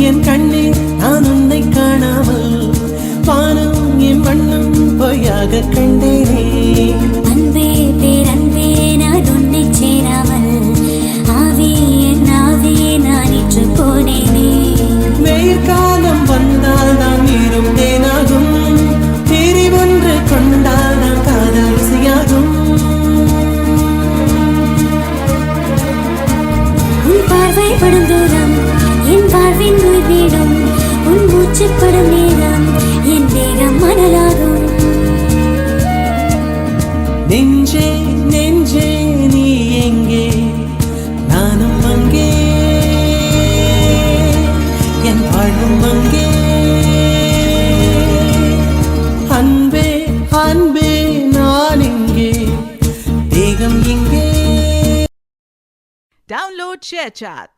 என் கண்ணே நான் உன்னை காணாமல் வானம் என் வண்ணம் பொய்யாக கண்டேனே. அன்பே பேரன்பே நான் உன்னை சேராமல் ஆவே என் ஆவே நான் இன்று போனேனே. வெயில் காலம் வந்தால் தான் நீரும் தேனாகும், தெரிவொன்று கொண்டால் தான் காதல் ருசியாகும். உன் பார்வை படும் தூரம் என் வாழ்வின் உயிர் வீடும், உன் மூச்சு படும் நேரம் என் தேகம் மணலாகும். நெஞ்சே நெஞ்சே நீ எங்கே, நானும் அங்கே, என் வாழ்வும் அங்கே. அன்பே அன்பே நான் இங்கே, தேகம் இங்கே. Download ShareChat.